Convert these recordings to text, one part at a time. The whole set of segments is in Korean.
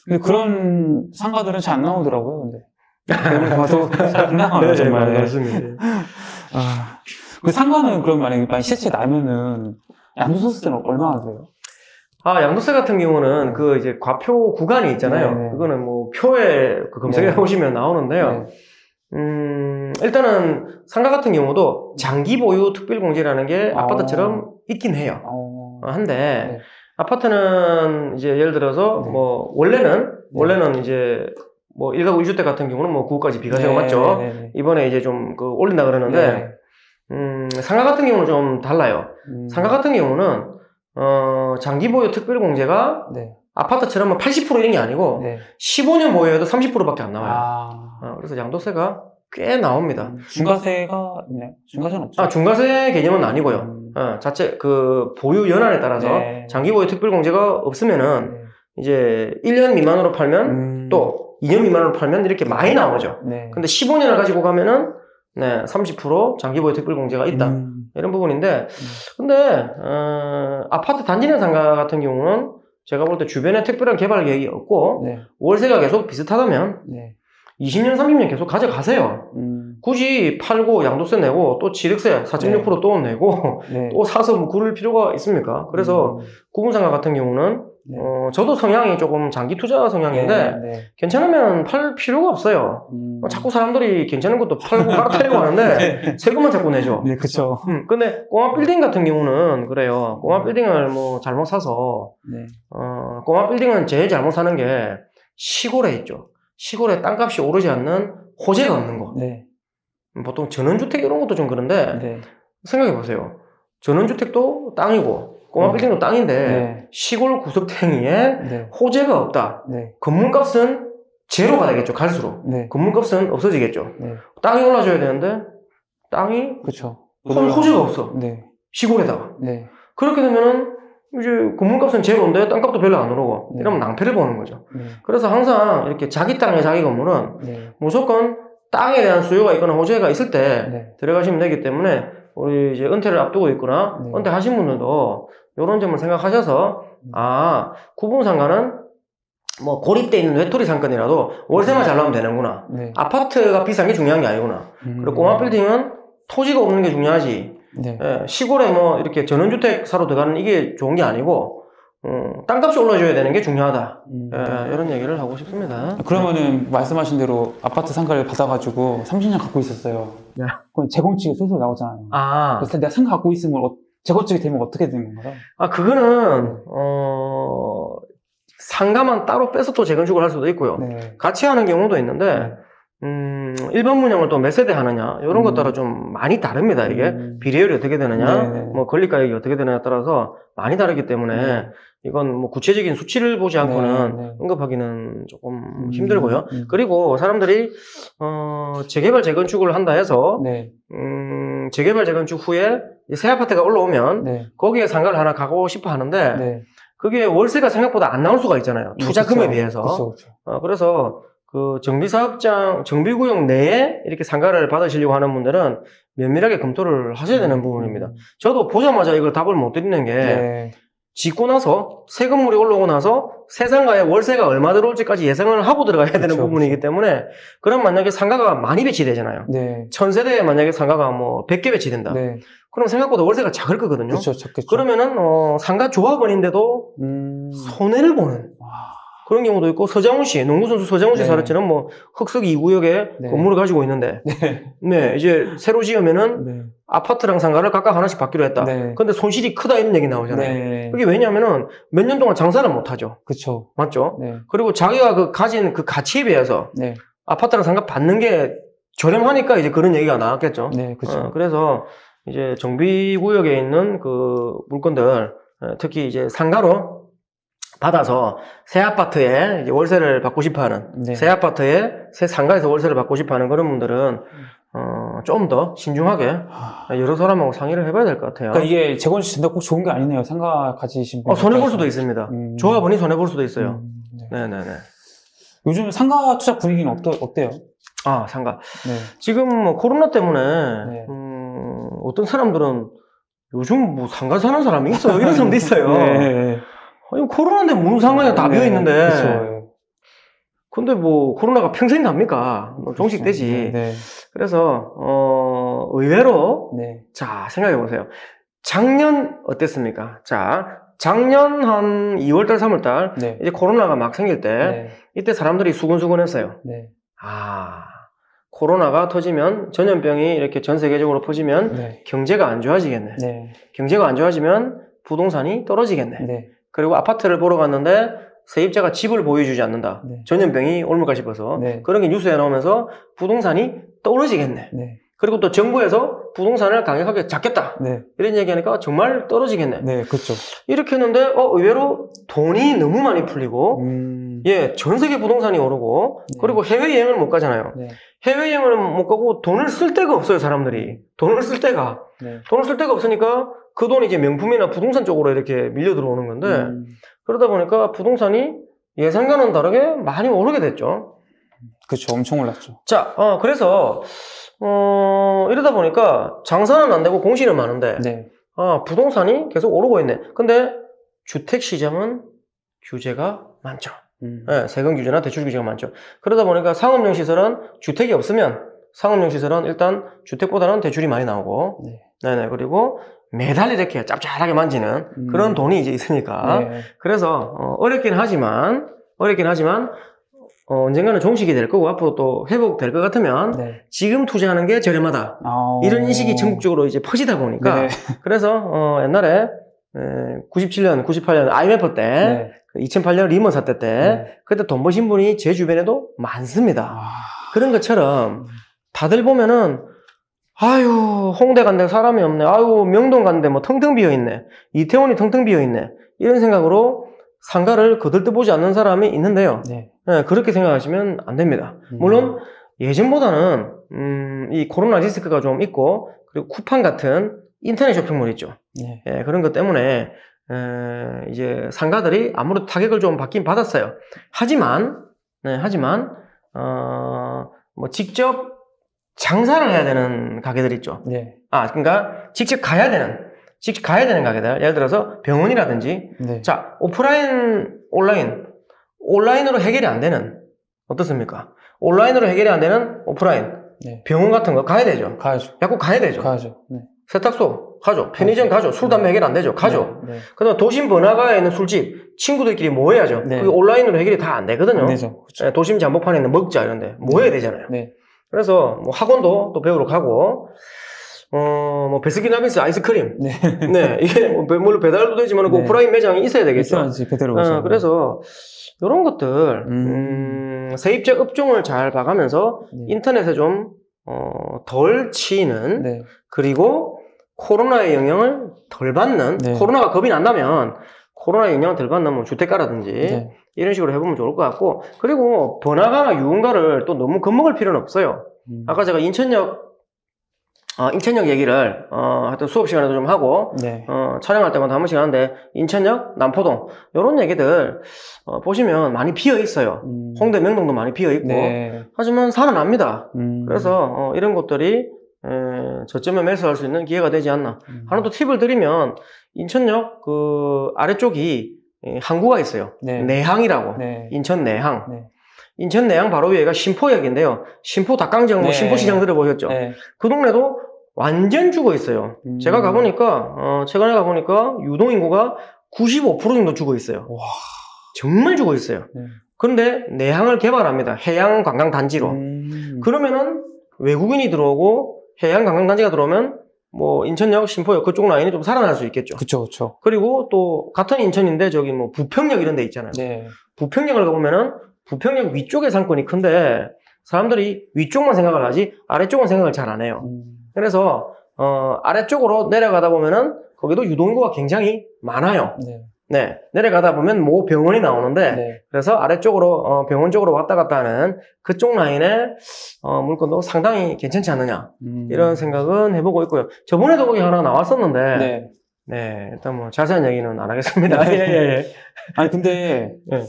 근데 그런 상가들은 잘 안 나오더라고요, 근데. 내가 봐도 잘 안 나와요, 정말. 맞습니다. 그 상가는 그럼 만약에 시세차이 나면은 양도소득세는 얼마나 돼요? 양도세 같은 경우는 그 이제 과표 구간이 있잖아요. 네네. 그거는 뭐 표에 그 검색해 네. 보시면 나오는데요. 일단은 상가 같은 경우도 장기 보유 특별공제라는 게 아파트처럼 있긴 해요. 한데 네. 아파트는 이제 예를 들어서 네. 뭐 원래는 이제 뭐 1가구 1주택 같은 경우는 뭐 9억까지 비과세가 맞죠. 네. 이번에 이제 좀 그 올린다 그러는데 상가 같은 경우는 좀 달라요. 상가 같은 경우는 장기 보유 특별공제가 네. 아파트처럼 80% 이런 게 아니고 네. 15년 보유해도 30%밖에 안 나와요. 그래서 양도세가 꽤 나옵니다. 중과세가 있나요? 중과세는 없죠? 중과세 개념은 아니고요. 자체 그 보유 연한에 따라서 네. 장기 보유 특별공제가 없으면은 네. 이제 1년 미만으로 팔면 또 2년 미만으로 팔면 이렇게 많이 나오죠. 네. 근데 15년을 가지고 가면은 30% 장기 보유 특별공제가 있다. 이런 부분인데 근데 아파트 단지 내 상가 같은 경우는 제가 볼 때 주변에 특별한 개발 계획이 없고 네. 월세가 계속 비슷하다면 네. 20년, 30년 계속 가져가세요. 굳이 팔고 양도세 내고 또 취득세 4.6% 또 내고 네. 또 사서 뭐 구를 필요가 있습니까? 그래서 구분상가 같은 경우는 네. 저도 성향이 조금 장기 투자 성향인데 네. 괜찮으면 팔 필요가 없어요. 자꾸 사람들이 괜찮은 것도 팔고 깔아타려고 하는데 세금만 자꾸 내죠. 네, 그쵸. 근데 꼬마 빌딩 같은 경우는 그래요. 꼬마 빌딩을 뭐 잘못 사서 네. 꼬마 빌딩은 제일 잘못 사는 게 시골에 있죠. 시골에 땅값이 오르지 않는 호재가 없는 거. 네. 보통 전원주택 이런 것도 좀 그런데 네. 생각해 보세요. 전원주택도 땅이고 꼬마 빌딩도 땅인데 네. 시골 구석탱이에 네. 호재가 없다. 네. 건물값은 제로가 되겠죠. 갈수록. 네. 건물값은 없어지겠죠. 네. 땅이 올라줘야 되는데 땅이 그쵸. 호재가 없어. 네. 시골에다가. 네. 그렇게 되면은 이제 건물값은 제로인데 땅값도 별로 안 오르고 네. 이러면 낭패를 보는 거죠. 네. 그래서 항상 이렇게 자기 땅에 자기 건물은 네. 무조건 땅에 대한 수요가 있거나 호재가 있을 때 네. 들어가시면 되기 때문에 우리 이제 은퇴를 앞두고 있거나 네. 은퇴하신 분들도 이런 점을 생각하셔서 구분상가는 뭐 고립돼 있는 외톨이 상권이라도 월세만 잘 나오면 되는구나. 네. 아파트가 비싼 게 중요한 게 아니구나. 그리고 꼬마 빌딩은 토지가 없는 게 중요하지. 네. 시골에 뭐 이렇게 전원주택 사러 들어가는 이게 좋은 게 아니고 땅값이 올라줘야 되는 게 중요하다. 이런 얘기를 하고 싶습니다. 그러면은 말씀하신 대로 아파트 상가를 받아가지고 30년 갖고 있었어요. 네. 그럼 재건축이 솔솔 나오잖아요. 그래서 내가 상가 갖고 있으면 재건축이 되면 어떻게 되는 건가요? 그거는 상가만 따로 빼서 또 재건축을 할 수도 있고요. 네. 같이 하는 경우도 있는데 일반 분양을 또 몇 세대 하느냐 이런 것 따라 좀 많이 다릅니다. 이게 비례율이 어떻게 되느냐 네. 뭐 건립가액이 어떻게 되느냐에 따라서 많이 다르기 때문에 이건 뭐 구체적인 수치를 보지 않고는 언급하기는 조금 힘들고요. 그리고 사람들이 재개발 재건축을 한다 해서 재개발 재건축 후에 새 아파트가 올라오면 거기에 상가를 하나 가고 싶어 하는데 그게 월세가 생각보다 안 나올 수가 있잖아요. 투자금에 비해서. 그쵸. 그래서 그 정비사업장, 정비구역 내에 이렇게 상가를 받으시려고 하는 분들은 면밀하게 검토를 하셔야 되는 부분입니다. 저도 보자마자 이걸 답을 못 드리는 게 짓고 나서 새 건물이 올라오고 나서 새 상가에 월세가 얼마 들어올지까지 예상을 하고 들어가야 되는 부분이기 때문에 그럼 만약에 상가가 많이 배치되잖아요. 1000세대에 만약에 상가가 뭐 100개 배치된다. 그럼 생각보다 월세가 작을 거거든요. 그쵸, 작겠죠. 그러면은 상가 조합원인데도 손해를 보는 그런 경우도 있고 서장훈씨, 농구선수 서장훈씨 사례처럼 뭐 흑석이 2구역에 건물을 가지고 있는데 이제 새로 지으면은 아파트랑 상가를 각각 하나씩 받기로 했다. 근데 손실이 크다 이런 얘기 나오잖아요. 그게 왜냐면은 몇 년 동안 장사를 못 하죠. 그쵸. 맞죠? 그리고 자기가 그 가진 그 가치에 비해서 아파트랑 상가 받는 게 저렴하니까 이제 그런 얘기가 나왔겠죠. 그쵸. 그래서 이제 정비구역에 있는 그 물건들 특히 이제 상가로 받아서 새 아파트에 이제 월세를 받고 싶어하는 새 아파트에 새 상가에서 월세를 받고 싶어하는 그런 분들은 좀 더 신중하게 여러 사람하고 상의를 해봐야 될 것 같아요. 그러니까 이게 재건축 된다고 꼭 좋은 게 아니네요. 상가 가지신 분. 손해볼 수도 있습니다. 조합원이 손해볼 수도 있어요. 네네네. 요즘 상가 투자 분위기는 어때요? 상가. 지금 뭐 코로나 때문에 어떤 사람들은 요즘 뭐 상가 사는 사람이 있어요. 이런 사람도 있어요. 아니, 코로나인데 무슨 상관이야 다 비어있는데. 근데 뭐 코로나가 평생 갑니까? 뭐 종식되지. 네. 그래서 의외로 네. 자 생각해 보세요. 작년 어땠습니까? 자 작년 한 2월달 3월달 네. 이제 코로나가 막 생길 때 네. 이때 사람들이 수근수근했어요. 네. 아 코로나가 터지면 전염병이 이렇게 전 세계적으로 퍼지면 네. 경제가 안 좋아지겠네. 네. 경제가 안 좋아지면 부동산이 떨어지겠네. 네. 그리고 아파트를 보러 갔는데 세입자가 집을 보여주지 않는다. 네. 전염병이 올물까 싶어서 네. 그런 게 뉴스에 나오면서 부동산이 떨어지겠네. 네. 그리고 또 정부에서 부동산을 강력하게 잡겠다. 네. 이런 얘기하니까 정말 떨어지겠네. 네. 그렇죠. 이렇게 했는데 의외로 돈이 너무 많이 풀리고 예, 전 세계 부동산이 오르고 네. 그리고 해외여행을 못 가잖아요. 네. 해외여행을 못 가고 돈을 쓸 데가 없어요, 사람들이. 돈을 쓸 데가. 네. 돈을 쓸 데가 없으니까 그 돈이 이제 명품이나 부동산 쪽으로 이렇게 밀려 들어오는 건데 그러다 보니까 부동산이 예상과는 다르게 많이 오르게 됐죠. 그렇죠. 엄청 올랐죠. 자, 그래서 이러다 보니까 장사는 안 되고 공시는 많은데 네. 부동산이 계속 오르고 있네. 근데 주택 시장은 규제가 많죠. 네, 세금 규제나 대출 규제가 많죠. 그러다 보니까 상업용 시설은 주택이 없으면 상업용 시설은 일단 주택보다는 대출이 많이 나오고 네. 네네. 그리고 매달 이렇게 짭짤하게 만지는 그런 돈이 이제 있으니까 네. 그래서 어렵긴 하지만 언젠가는 종식이 될 거고 앞으로 또 회복될 것 같으면 네. 지금 투자하는 게 저렴하다. 이런 인식이 전국적으로 이제 퍼지다 보니까 네. 그래서 옛날에 97년, 98년 IMF 때 네. 2008년 리먼 사태 때 네. 그때 돈 버신 분이 제 주변에도 많습니다. 아. 그런 것처럼 다들 보면은 아유 홍대 간데 사람이 없네. 아유 명동 간데 뭐 텅텅 비어있네. 이태원이 텅텅 비어있네. 이런 생각으로 상가를 거들떠보지 않는 사람이 있는데요. 네. 네, 그렇게 생각하시면 안 됩니다. 물론 예전보다는 이 코로나 리스크가 좀 있고 그리고 쿠팡 같은 인터넷 쇼핑몰 있죠. 네. 예, 그런 것 때문에 이제 상가들이 아무래도 타격을 좀 받긴 받았어요. 하지만 뭐 직접 장사를 해야 되는 가게들 있죠. 네. 그러니까 직접 가야 되는 가게들. 예를 들어서 병원이라든지 네. 자, 오프라인, 온라인으로 해결이 안 되는 어떻습니까? 온라인으로 해결이 안 되는 오프라인 네. 병원 같은 거 가야 되죠. 가야죠. 약국 가야 되죠. 가야죠. 네. 세탁소 가죠. 편의점 가죠. 술, 담배 해결 안 되죠. 가죠. 네. 그다음 도심 번화가에 있는 술집 친구들끼리 뭐 해야죠. 네. 그게 온라인으로 해결이 다 안 되거든요. 안 되죠. 그렇죠. 예, 도심 잠복판에 있는 먹자 이런데 뭐 해야 되잖아요. 네. 그래서 뭐 학원도 또 배우러 가고 뭐 베스킨라빈스 아이스크림 네. 네 이게 뭐 물론 배달도 되지만 그 네. 오프라인 매장이 있어야 되겠죠. 있어야지 그대로 오죠. 그래서 이런 것들 세입자 업종을 잘 봐가면서 네. 인터넷에 좀 덜 치이는 네. 그리고 코로나의 영향을 덜 받는 네. 코로나가 겁이 난다면 코로나의 영향을 덜 받는 뭐 주택가라든지 네. 이런 식으로 해보면 좋을 것 같고 그리고 번화가나 유흥가를 또 너무 겁먹을 필요는 없어요. 아까 제가 인천역 얘기를 하여튼 수업 시간에도 좀 하고 네. 촬영할 때마다 한 번씩 하는데 인천역, 남포동 이런 얘기들 보시면 많이 비어 있어요. 홍대, 명동도 많이 비어 있고 네. 하지만 살아납니다. 그래서 이런 곳들이 저점에 매수할 수 있는 기회가 되지 않나. 하나 또 팁을 드리면 인천역 그 아래쪽이 항구가 있어요. 네. 내항이라고. 네. 인천 내항. 네. 인천 내항 바로 위에가 신포역인데요. 신포 닭강정, 네. 신포시장 들어보셨죠? 네. 그 동네도 완전 죽어 있어요. 제가 가보니까, 최근에 가보니까 유동인구가 95% 정도 죽어 있어요. 와. 정말 죽어 있어요. 네. 그런데 내항을 개발합니다. 해양 관광 단지로. 그러면은 외국인이 들어오고 해양 관광 단지가 들어오면 뭐 인천역, 신포역 그쪽 라인이 좀 살아날 수 있겠죠. 그쵸, 그쵸. 그리고 또 같은 인천인데 저기 뭐 부평역 이런 데 있잖아요. 네. 부평역을 가보면은 부평역 위쪽에 상권이 큰데 사람들이 위쪽만 생각을 하지 아래쪽은 생각을 잘 안 해요. 그래서 아래쪽으로 내려가다 보면은 거기도 유동인구가 굉장히 많아요. 네. 네, 내려가다 보면 모 병원이 나오는데 네. 그래서 아래쪽으로 병원 쪽으로 왔다 갔다 하는 그쪽 라인의 물건도 상당히 괜찮지 않느냐 이런 생각은 해보고 있고요. 저번에도 거기 하나 나왔었는데 네. 네, 일단 뭐 자세한 얘기는 안 하겠습니다. 예. 아니, 근데, 네.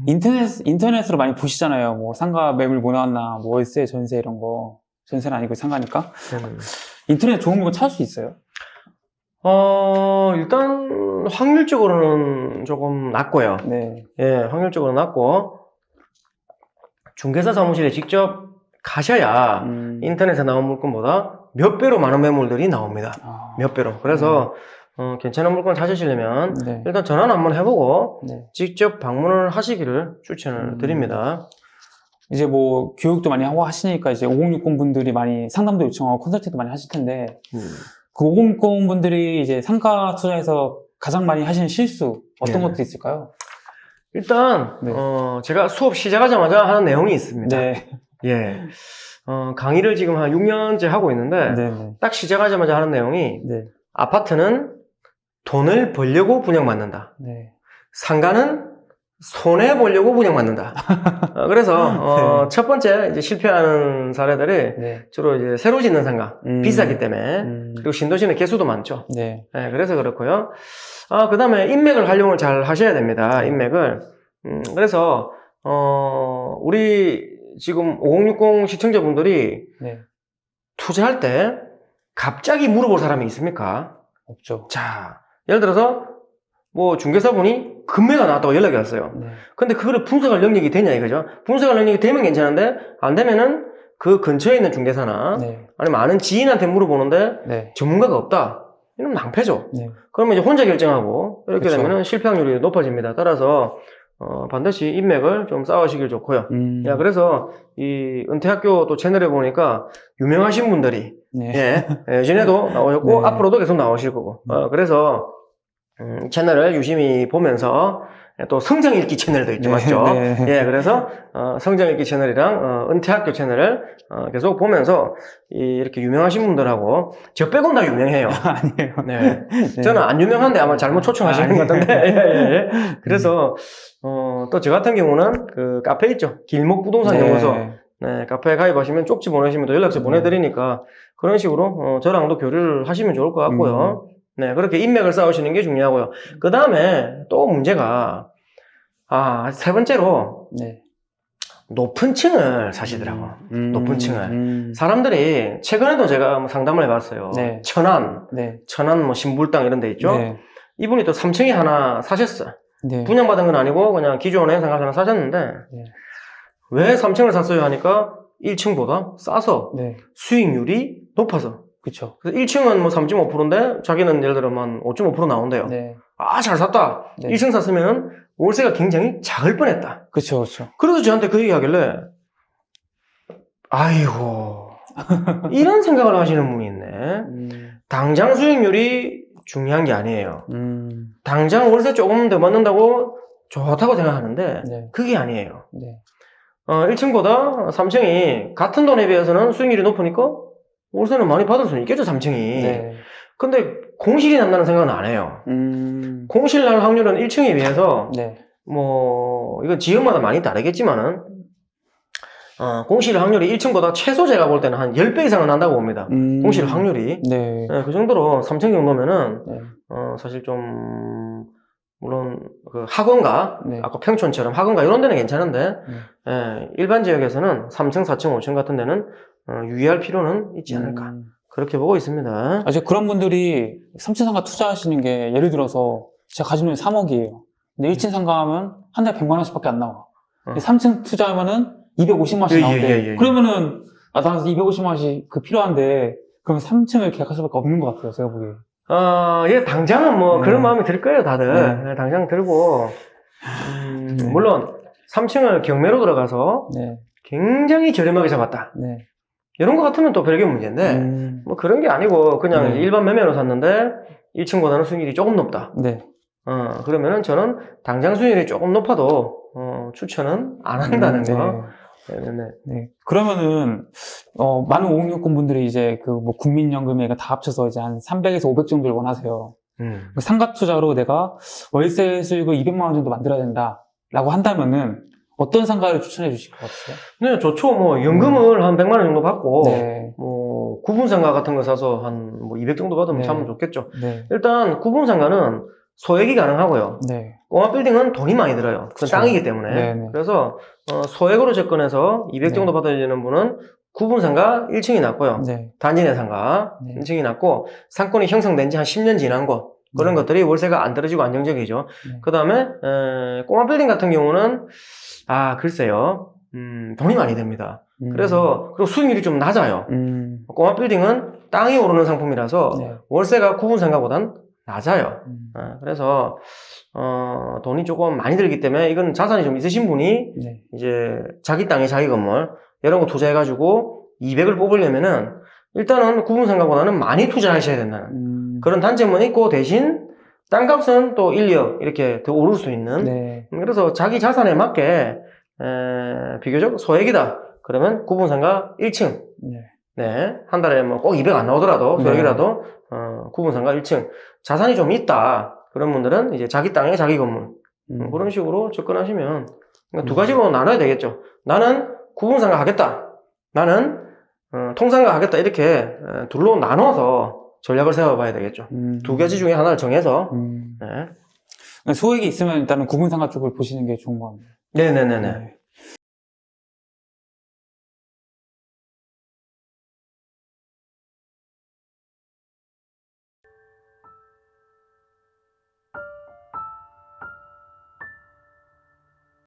인터넷으로 많이 보시잖아요. 뭐, 상가 매물 뭐 나왔나, 뭐, 월세, 전세 이런 거. 전세는 아니고 상가니까. 인터넷 좋은 물건 찾을 수 있어요? 일단 확률적으로는 조금 낮고요. 네. 예, 확률적으로 낮고 중개사 사무실에 직접 가셔야 인터넷에 나온 물건보다 몇 배로 많은 매물들이 나옵니다. 몇 배로. 그래서 괜찮은 물건 찾으시려면 네. 일단 전화는 한번 해보고 네. 직접 방문을 하시기를 추천을 드립니다. 이제 뭐 교육도 많이 하고 하시니까 이제 5060 분들이 많이 상담도 요청하고 컨설팅도 많이 하실 텐데 그 5060 분들이 이제 상가 투자에서 가장 많이 하시는 실수 어떤 네. 것도 있을까요? 일단 네. 제가 수업 시작하자마자 하는 내용이 있습니다. 네. 예. 강의를 지금 한 6년째 하고 있는데 네. 딱 시작하자마자 하는 내용이 네. 아파트는 돈을 벌려고 분양받는다. 네. 상가는 손해 보려고 분양받는다. 그래서 첫 번째 이제 실패하는 사례들이 네. 주로 이제 새로 짓는 상가 비싸기 때문에 그리고 신도시는 개수도 많죠. 네. 네, 그래서 그렇고요. 그 다음에 인맥을 활용을 잘 하셔야 됩니다. 인맥을. 그래서 우리 지금 5060 시청자분들이 네. 투자할 때 갑자기 물어볼 사람이 있습니까? 없죠. 자, 예를 들어서 뭐 중개사분이 금매가 나왔다고 연락이 왔어요. 네. 근데 그거를 분석할 능력이 되냐 이거죠. 분석할 능력이 되면 괜찮은데 안 되면은 그 근처에 있는 중개사나 네. 아니면 아는 지인한테 물어보는데 네. 전문가가 없다. 이러면 낭패죠. 네. 그러면 이제 혼자 결정하고 이렇게 그쵸. 되면은 실패 확률이 높아집니다. 따라서 반드시 인맥을 좀 쌓으시길 좋고요. 야, 그래서 이 은퇴학교 또 채널에 보니까 유명하신 분들이 네. 예전에도 나오셨고 네. 앞으로도 계속 나오실 거고 그래서 채널을 유심히 보면서 또 성장 읽기 채널도 있죠. 네. 맞죠? 네. 예, 그래서 성장 읽기 채널이랑 은퇴학교 채널을 계속 보면서 이렇게 유명하신 분들하고 저 빼곤 다 유명해요. 아니에요. 네. 네. 저는 안 유명한데 아마 잘못 초청하시는 것 같은데. 예. 그래서 또 저 같은 경우는 그 카페 있죠. 길목 부동산 연구소. 네, 카페에 가입하시면 쪽지 보내시면 또 연락처 보내드리니까 그런 식으로 저랑도 교류를 하시면 좋을 것 같고요. 네, 그렇게 인맥을 쌓으시는 게 중요하고요. 그 다음에 또 문제가 세 번째로 네. 높은 층을 사시더라고. 높은 층을. 사람들이 최근에도 제가 뭐 상담을 해봤어요. 네. 천안 뭐 신불당 이런 데 있죠. 네. 이분이 또 3층에 하나 사셨어요. 네. 분양받은 건 아니고 그냥 기존에 상가를 하나 사셨는데 네. 왜 3층을 샀어요 하니까 1층보다 싸서 네. 수익률이 높아서. 그쵸. 그래서 1층은 뭐 3.5%인데 자기는 예를 들어 한 5.5% 나온대요. 네. 잘 샀다. 네. 1층 샀으면 월세가 굉장히 작을 뻔했다. 그쵸, 그쵸. 그래서 저한테 그 얘기 하길래 아이고 이런 생각을 하시는 분이 있네. 당장 수익률이 중요한 게 아니에요. 당장 월세 조금 더 받는다고 좋다고 생각하는데 네. 그게 아니에요. 네. 1층보다 3층이 같은 돈에 비해서는 수익률이 높으니까 월세는 많이 받을 수는 있겠죠, 3층이. 네. 근데 공실이 난다는 생각은 안 해요. 공실 날 확률은 1층에 비해서 네. 뭐 이건 지역마다 많이 다르겠지만은 공실 확률이 1층보다 최소 제가 볼 때는 한 10배 이상은 난다고 봅니다. 공실 확률이. 네. 그 정도로 3층 정도면은 네. 사실 좀 물론 그 학원가 네. 아까 평촌처럼 학원가 이런 데는 괜찮은데 일반 지역에서는 3층, 4층, 5층 같은 데는 유의할 필요는 있지 않을까 그렇게 보고 있습니다. 이제 그런 분들이 3층 상가 투자하시는 게 예를 들어서 제가 가진 돈이 3억이에요. 근데 1층 상가 하면 한 달에 100만 원씩밖에 안 나와. 근데 3층 투자하면은 250만 원씩 나온대. 그러면은 나는 250만 원씩 필요한데 그럼 3층을 계약할 수밖에 없는 것 같아요. 제가 보기에. 예, 당장은 뭐 그런 마음이 들 거예요, 다들. 네. 당장 들고 물론 3층을 경매로 들어가서 네. 굉장히 저렴하게 잡았다. 네. 이런 거 같으면 또 별개 문제인데 뭐 그런 게 아니고 그냥 네. 일반 매매로 샀는데 1층보다는 수익률이 조금 높다. 네. 그러면은 저는 당장 수익률이 조금 높아도 추천은 안 한다는 거. 네. 그러면은 많은 5060 분들이 이제 그 뭐 국민연금에 다 합쳐서 이제 한 300에서 500 정도를 원하세요. 그 상가 투자로 내가 월세 수익을 200만 원 정도 만들어야 된다라고 한다면은 어떤 상가를 추천해 주실 것 같으세요? 네, 좋죠. 뭐 연금을 한 100만 원 정도 받고 네. 뭐 구분상가 같은 거 사서 한 뭐 200 정도 받으면 네. 참 좋겠죠. 네. 일단 구분상가는 소액이 가능하고요. 네. 꼬마 빌딩은 돈이 많이 들어요. 그건 그쵸. 땅이기 때문에. 네네. 그래서 소액으로 접근해서 200 네. 정도 받아야 되는 분은 구분상가 1층이 낫고요. 네. 단지 내 상가 네. 1층이 낫고 상권이 형성된 지 한 10년 지난 곳 그런 것들이 월세가 안 떨어지고 안정적이죠. 네. 그 다음에 꼬마 빌딩 같은 경우는 글쎄요. 돈이 많이 됩니다. 그래서 그리고 수익률이 좀 낮아요. 꼬마 빌딩은 땅이 오르는 상품이라서 네. 월세가 구분상가보단 낮아요. 그래서 돈이 조금 많이 들기 때문에 이건 자산이 좀 있으신 분이 네. 이제 자기 땅에 자기 건물 이런 거 투자해가지고 200을 뽑으려면은 일단은 구분상가보다는 많이 투자하셔야 된다는 그런 단점은 있고 대신 땅값은 또 1, 2억 이렇게 더 오를 수 있는 네. 그래서 자기 자산에 맞게 비교적 소액이다. 그러면 구분상가 1층 네. 네, 한 달에 뭐 꼭 200 안 나오더라도 네. 소액이라도 구분상가 1층 자산이 좀 있다. 그런 분들은 이제 자기 땅에 자기 건물 그런 식으로 접근하시면 그러니까 두 가지로 나눠야 되겠죠. 나는 구분상가 하겠다. 나는 통상가 하겠다. 이렇게 둘로 나눠서 전략을 세워봐야 되겠죠. 두 가지 중에 하나를 정해서 네. 소액이 있으면 일단은 구분상가 쪽을 보시는 게 좋은 것 같네요. 네네네네. 네.